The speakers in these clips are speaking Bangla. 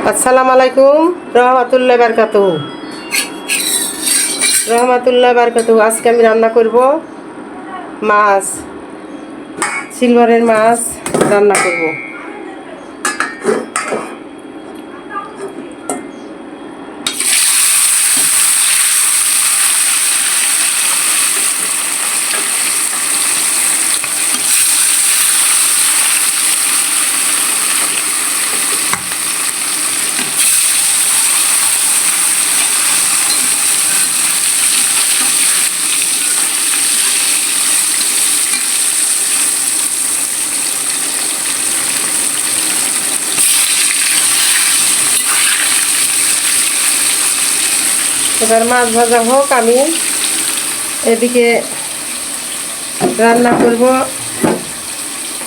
আসসালামু আলাইকুম রহমতুল্লাহ বারকাতুহু। রহমতুল্লাহ বারকাতুহু। আজকে আমি রান্না করব মাছ, সিলভারের মাছ রান্না করব। এবার মাছ ভাজা হোক, আমি এদিকে রান্না করব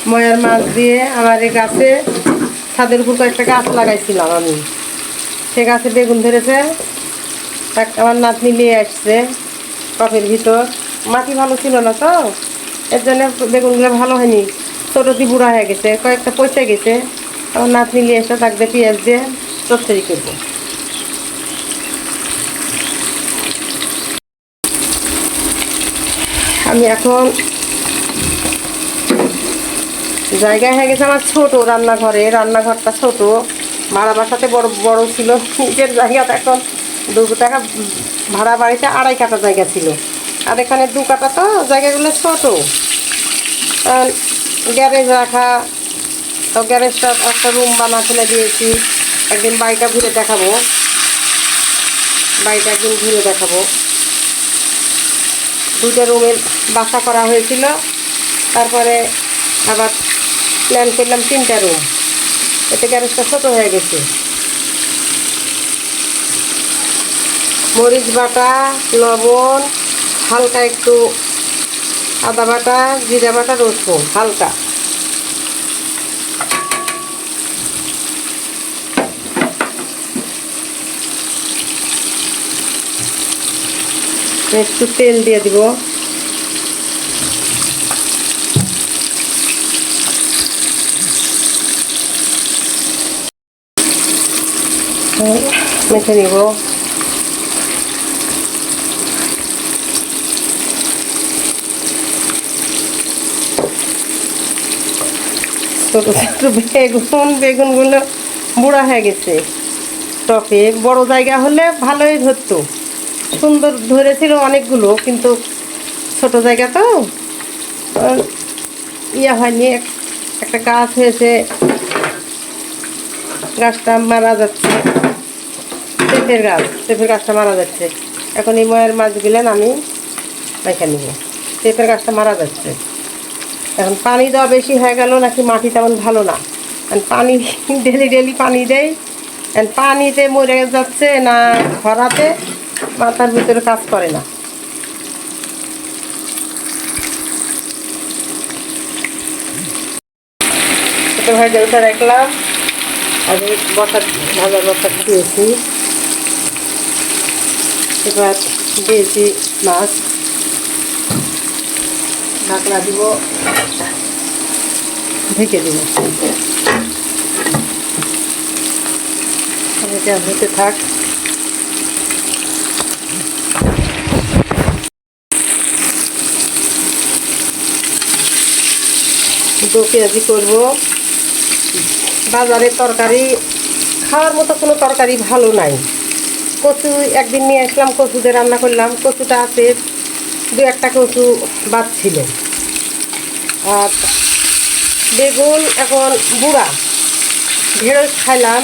ময়ার মাছ দিয়ে। আমার এই গাছে, ছাদের উপর কয়েকটা গাছ লাগাইছিলাম আমি, সে গাছে বেগুন ধরেছে। আমার নাতনি নিয়ে আসছে টবের ভিতর। মাটি ভালো ছিল না তো, এর জন্য বেগুনগুলো ভালো হয়নি, ছোটোটি বুড়া হয়ে গেছে, কয়েকটা পচে গেছে। আমার নাতনি নিয়ে এসে তাক দিয়ে পেঁয়াজ দিয়ে চচ্চড়ি করবো। আমি এখন জায়গায় হয়ে গেছে আমার ছোটো রান্নাঘরটা ছোট, ভাড়া বাসাতে বড় বড় ছিল। নিজের জায়গাটা এখন 2 টাকা ভাড়া বাড়িতে 2.5 কাঠা জায়গা ছিল, আর এখানে 2 কাঠা, তো জায়গাগুলো ছোট। গ্যারেজ রাখা, তো গ্যারেজটা একটা রুম বানা ফেলে দিয়েছি। একদিন বাড়িটা ঘুরে দেখাবো, দুটো রুমের বাসা করা হয়েছিল, তারপরে আবার প্ল্যান করলাম 3টা রুম, এতে গ্যারেজটা ছোটো হয়ে গেছে। মরিচ বাটা, লবণ, হালকা একটু আদা বাটা, জিরা বাটা, রসুন হালকা, একটু তেল দিয়ে দিব। মেখে নিব। ছোটো ছোটো বেগুনগুলো বুড়া হয়ে গেছে। টপে বড় জায়গা হলে ভালোই ধরতো, সুন্দর ধরেছিল অনেকগুলো, কিন্তু ছোট জায়গা তো ইয়ে হয়নি। একটা গাছ হয়েছে, গাছটা মারা যাচ্ছে, পেঁপের গাছটা মারা যাচ্ছে। এখন এই ময়ের মাছগুলো আমি রেখে নিব। পেঁপের গাছটা মারা যাচ্ছে, এখন পানি দেওয়া বেশি হয়ে গেল নাকি মাটি তেমন ভালো না, পানি ডেলি পানি দেয়, পানিতে মরে যাচ্ছে না খরাতে মাথার ভিতরে কাজ করে না। ছোটো ভাই জলটা রাখলাম, আর ভাজার বসা দিয়েছি। এবার দিয়েছি মাছ, ঢাকনা দিব, ঢেকে দিব। এটা হতে থাক। পেঁয়াজি করবো। বাজারের তরকারি খাওয়ার মতো কোনো তরকারি ভালো নাই। কচু একদিন নিয়ে আসলাম, কচু দিয়ে রান্না করলাম, কচুটা আছে, 2-1টা কচু বাদ ছিল। আর বেগুন এখন বুড়া, ঢেঁড়স খাইলাম,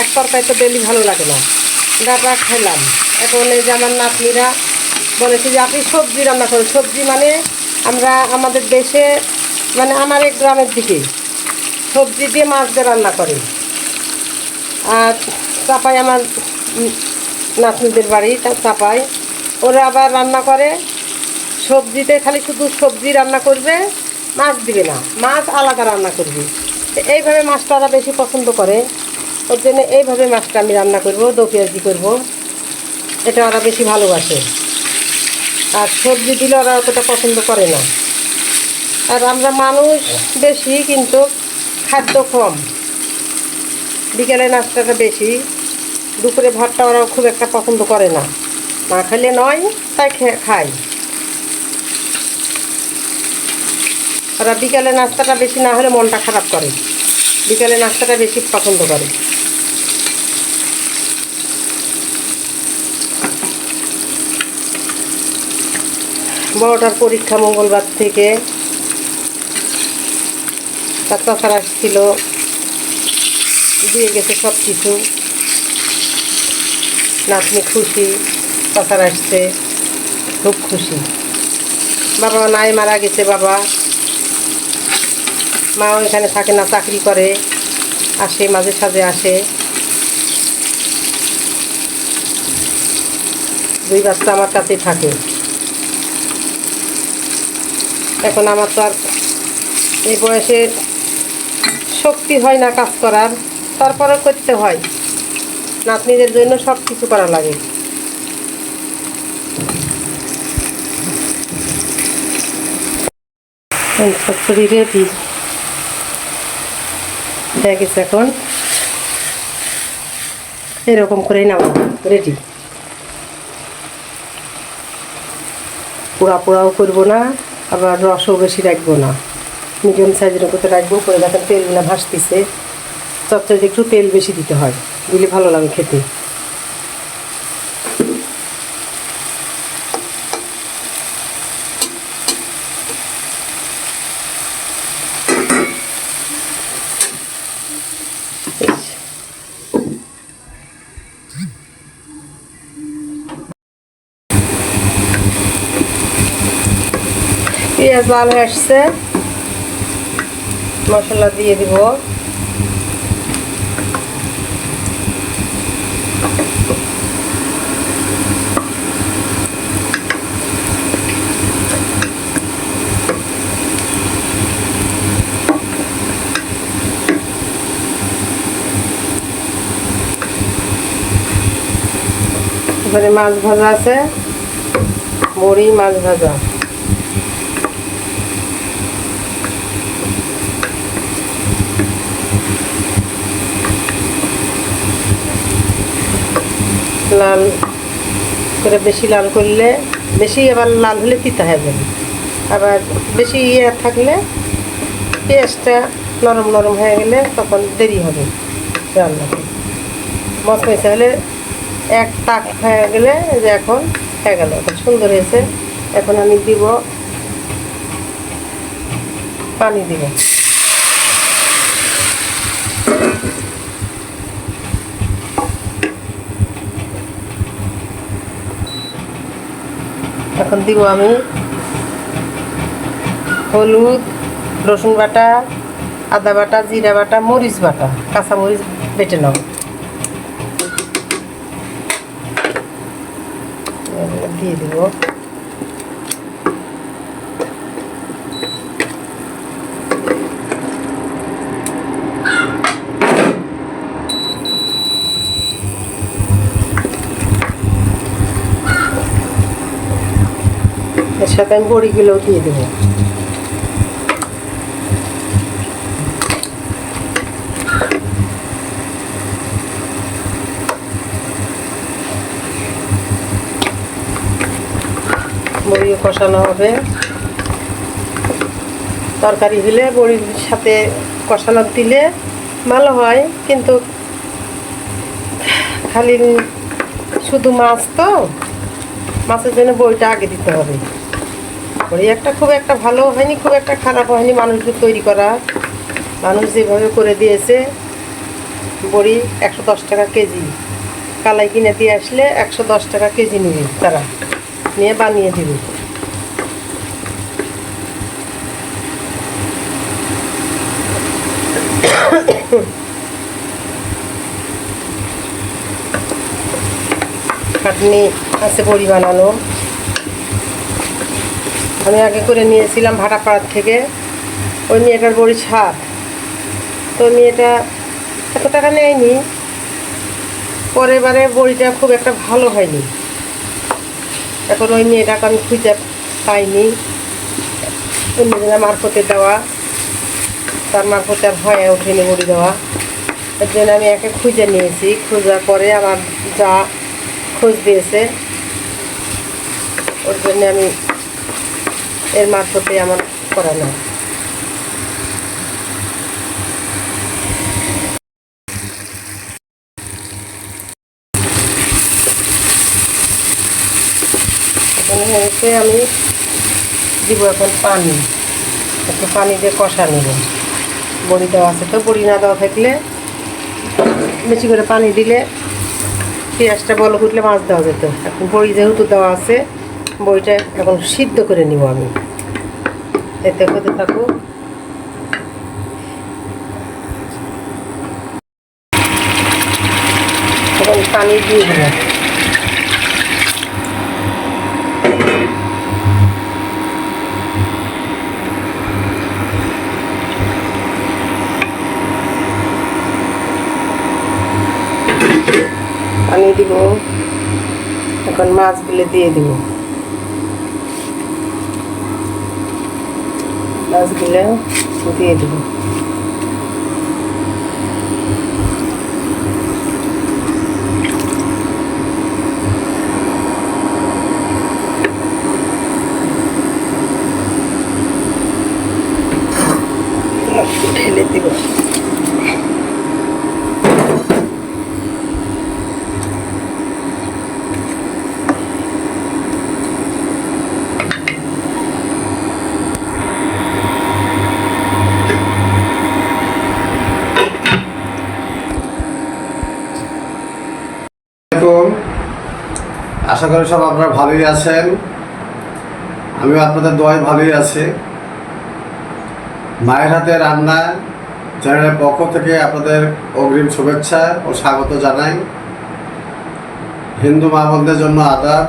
এক তরকারি তো ডেলি ভালো লাগে না, ডাটা খাইলাম। এখন এই যে আমার নাতনিরা বলেছে যে আপনি সবজি রান্না করেন। সবজি মানে আমরা আমাদের দেশে, মানে আমার এক গ্রামের দিকে সবজি দিয়ে মাছ দিয়ে রান্না করে। আর চাপাই আমার নাতনিদের বাড়ি, তার চাপাই ওরা আবার রান্না করে সবজিতে, খালি শুধু সবজি রান্না করবে, মাছ দিবে না, মাছ আলাদা রান্না করবে। এইভাবে মাছটা ওরা বেশি পছন্দ করে, ওর জন্য এইভাবে মাছটা আমি রান্না করব, দো পেঁয়াজি করবো, এটা ওরা বেশি ভালোবাসে। আর সবজি দিলে ওরা অতটা পছন্দ করে না। আর আমরা মানুষ বেশি, কিন্তু খাদ্য কম, বিকেলে নাস্তাটা বেশি, দুপুরে ভাতটা ওরা খুব একটা পছন্দ করে না, না খেলে নয়, তাই খাই। ওরা বিকেলে নাস্তাটা বেশি না হলে মনটা খারাপ করে, বিকেলে নাস্তাটা বেশি পছন্দ করে। বড়টার পরীক্ষা মঙ্গলবার থেকে, তার চাচার আসছিল, দিয়ে গেছে সব কিছু। নাতনি খুশি, চাচার আসছে, খুব খুশি। বাবা নাই, মারা গেছে বাবা। মাও এখানে থাকে না, চাকরি করে, আসে মাঝে সাঝে আসে। 2 বাচ্চা আমার কাছেই থাকে। এখন আমার তো আর এই বয়সে শক্তি হয় না কাজ করার, তারপরেও করতে হয়, নাতনিদের জন্য সব কিছু করা লাগে। চচ্চড়ি রেডি হয়ে গেছে, এখন এরকম করেই নাও রেডি। পোড়া পোড়াও করবো না, আবার রসও বেশি রাখবো না, মিডিয়াম সাইজের মতো রাখবো। করে দেখেন তেলগুলো ভাসতেছে, চচ্চড়িতে একটু তেল বেশি দিতে হয়, দিলে ভালো লাগে খেতে। পেঁয়াজ লাল হয়ে আসছে, মশলা দিয়ে দিব। এখানে মাছ ভাজা আছে, বড়ি মাছ ভাজা। লাল করে, বেশি লাল করলে, বেশি আবার লাল হলে তিতা হয়ে যাবে, আবার বেশি থাকলে পেঁয়াজটা নরম নরম হয়ে গেলে তখন দেরি হবে রান্নাতে। মচমচে হলে এক তাক হয়ে গেলে, যে এখন হয়ে গেল, এখন সুন্দর হয়েছে। এখন আমি দিব পানি, দিব এখন দিব আমি হলুদ, রসুন বাটা, আদা বাটা, জিরা বাটা, মরিচ বাটা, কাঁচা মরিচ বেটে নাও, দিয়ে দিব। এর সাথে আমি বড়িগুলোও দিয়ে দেবো। বড়িও কষানো হবে, তরকারি হলে বড়ির সাথে কষানো দিলে ভালো হয়, কিন্তু খালি শুধু মাছ তো, মাছের জন্য বড়িটা আগে দিতে হবে। বড়ি একটা খুব একটা ভালো হয়নি, খুব একটা খারাপ হয়নি, মানুষদের তৈরি করা, মানুষ যেভাবে করে দিয়েছে। বড়ি 110 টাকা কেজি, কালাই কিনে দিয়ে আসলে 110 টাকা কেজি নেবে, তারা নিয়ে বানিয়ে দেবে। খাটনি আছে বড়ি বানানো, আমি আগে করে নিয়েছিলাম ভাটাপাড়ার থেকে। ওই মেয়েটার বড়ি স্বাদ, তো মেয়েটা এত টাকা নেয়নি, পরের বারে বড়িটা খুব একটা ভালো হয়নি। এখন ওই মেয়েটাকে আমি খুঁজে পাইনি, অন্য জনের মারফতে দেওয়া, তার মারফতে আর হয়ে ওঠেনি বড়ি দেওয়া। এর জন্য আমি একে খুঁজে নিয়েছি, খোঁজার পরে আমার যা খোঁজ দিয়েছে, ওর জন্য আমি এর মারফতে আমার করানো। এখন হয়েছে আমি দিব এখন পানি, একটু পানি দিয়ে কষা নেব। বড়ি দেওয়া আছে তো, বড়ি না দেওয়া থাকলে বেশি করে পানি দিলে পেঁয়াজটা বলক উঠলে মাছ দেওয়া যেত। এখন বড়ি যেহেতু দেওয়া আছে, বড়িটা এখন সিদ্ধ করে নিব আমি, এতে হতে থাকুক। এখন পানি দিয়ে দেবো। পানি দিব, এখন মাছগুলো দিয়ে দিব। মাছগুলো দিয়ে দিব। ঢেলে দিব। আশা করি সব আপনারা ভালোই আছেন, আমিও আপনাদের দোয়ায় ভালোই আছি। মায়ের হাতে রান্না চ্যানেলের পক্ষ থেকে আপনাদের অগ্রিম শুভেচ্ছা ও স্বাগত জানাই। হিন্দু মা বোনদের জন্য আদাব।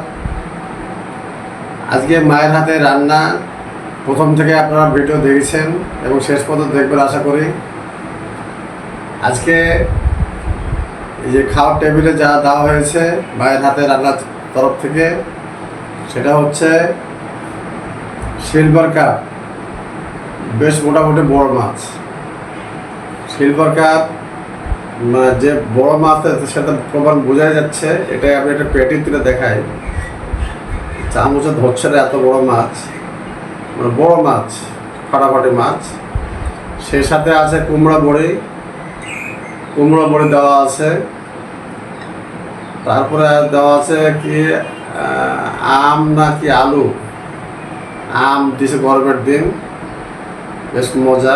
আজকে মায়ের হাতে রান্না প্রথম থেকে আপনারা ভিডিও দেখেছেন এবং শেষ পর্যন্ত দেখবেন আশা করি। আজকে এই যে খাওয়ার টেবিলে যা দেওয়া হয়েছে মায়ের হাতে রান্নার তরফ থেকে, সেটা হচ্ছে সিলভার কাপ, বেশ মোটামুটি বড় মাছ। সিলভার কাপ মানে যে বড় মাছ সেটা প্রমাণ বোঝাই যাচ্ছে। এটাই আমি একটা পেটি তুলে দেখাই, চামচে ধরছে না, এত বড় মাছ, মানে বড় মাছ, ফাটাফাটি মাছ। সেই সাথে আছে কুমড়া বড়ি, কুমড়ো বড়ি দেওয়া আছে। তারপরে দেওয়া আছে কি আম না কি আলু, আম দিছে গরমের দিন, বেশ মজা।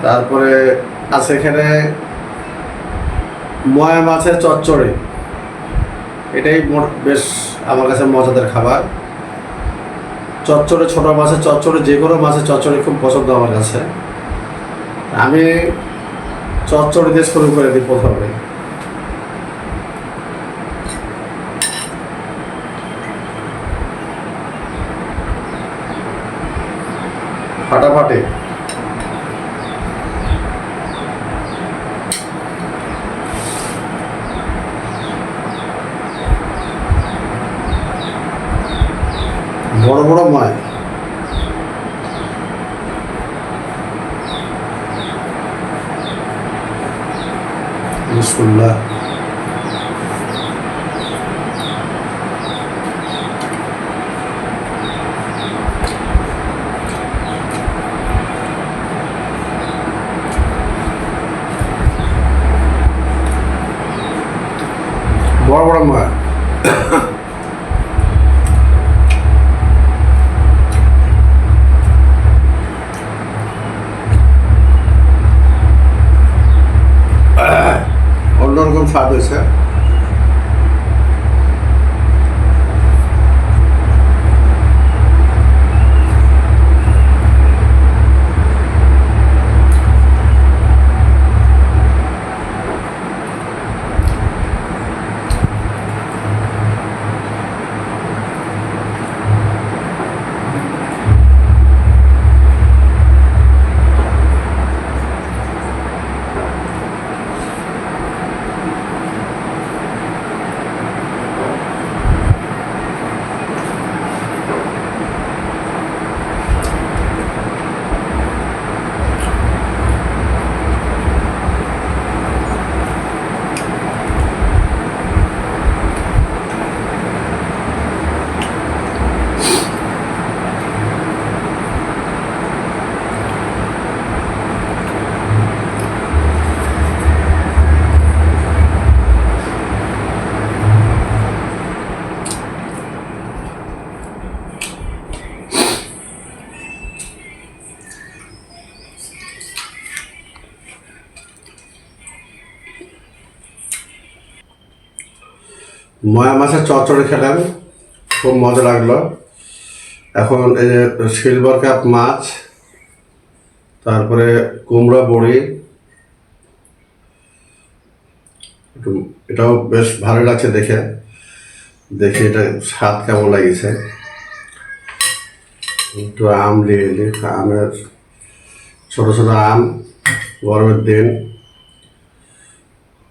তারপরে আছে এখানে ময়া মাছের চচ্চড়ি, এটাই বেশ আমার কাছে মজাদার খাবার। চচ্চড়ি, ছোটো মাছের চচ্চড়ি, যে কোনো মাছের চচ্চড়ি খুব পছন্দ আমার কাছে। আমি চচ্চড়ি দিয়ে শুরু করে দিই প্রথমে। ফাটাফাটি বড় বড় মাছ, বিসমিল্লাহ। বড় বড় মাছ, অন্যরকম স্বাদ হয়েছে। ময়া মাছের চচ্চড়ি খেলাম, খুব মজা লাগলো। এখন এই যে সিলভার কাপ মাছ, তারপরে কুমড়া বড়ি, এটাও বেশ ভালো লাগছে দেখে। দেখি এটা স্বাদ কেমন লাগছে। একটু আম নিয়ে এলি, আমের ছোটো ছোটো আম, গরমের দিন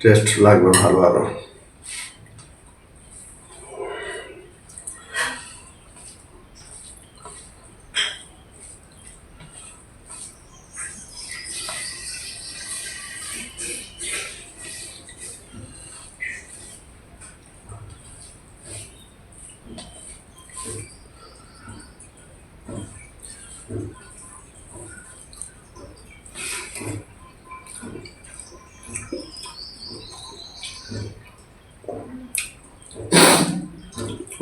টেস্ট লাগবে ভালো আরো।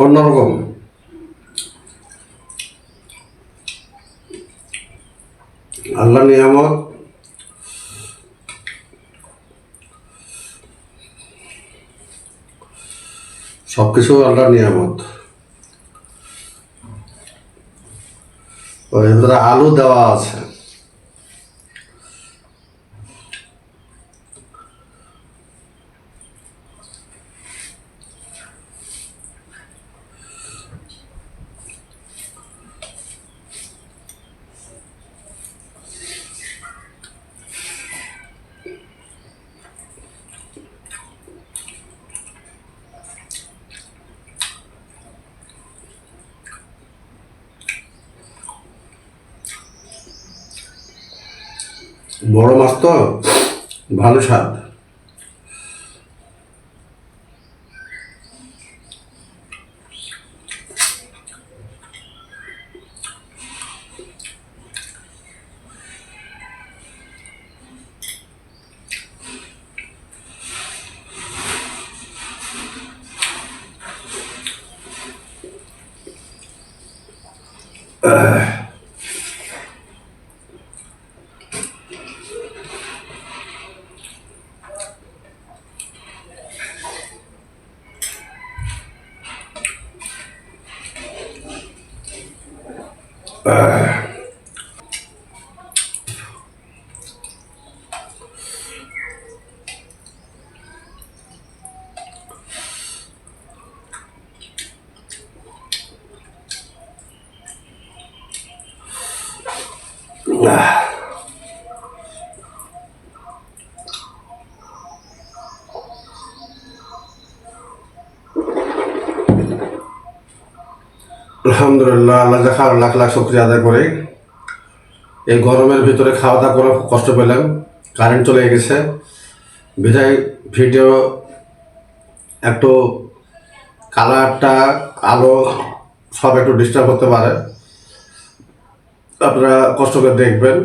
অন্যরকম। আল্লাহ নিয়ামত, সবকিছু আল্লাহর নিয়ামত। ওই ভিতরে আলু দেওয়া আছে। বড় মাছ তো ভালো স্বাদ। আলহামদুলিল্লাহ, আল্লাহ যা লাখ লাখ শুকরিয়া আদায় করে। এই গরমের ভিতরে খাওয়া দাওয়া করে কষ্ট পেলাম, কারেন্ট চলে গেছে বিধায় ভিডিও একটু কালারটা আলো সব একটু ডিস্টার্ব হতে পারে, আপনারা কষ্ট করে দেখবেন।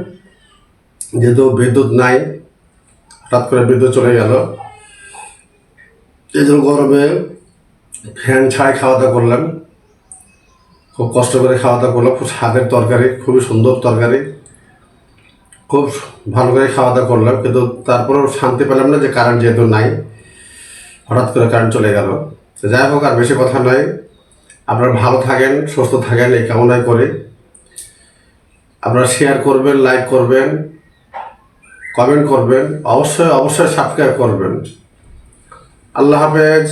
যেহেতু বিদ্যুৎ নাই, হঠাৎ করে বিদ্যুৎ চলে গেল, এই জন্য গরমে ফ্যান ছাড়াই খাওয়া দাওয়া করলাম। খুব কষ্ট করে খাওয়া দাওয়া করলাম। খুব স্বাদের তরকারি, খুবই সুন্দর তরকারি, খুব ভালো করে খাওয়া দাওয়া করলাম। কিন্তু তারপরেও শান্তি পেলাম না, যে কারেন্ট যেহেতু নাই, হঠাৎ করে কারেন্ট চলে গেল। তো যাই হোক, আর বেশি কথা নয়, আপনারা ভালো থাকেন, সুস্থ থাকেন, এই কামনাই করি। আপনারা শেয়ার করবেন, লাইক করবেন, কমেন্ট করবেন, অবশ্যই অবশ্যই সাবস্ক্রাইব করবেন। আল্লাহ হাফেজ।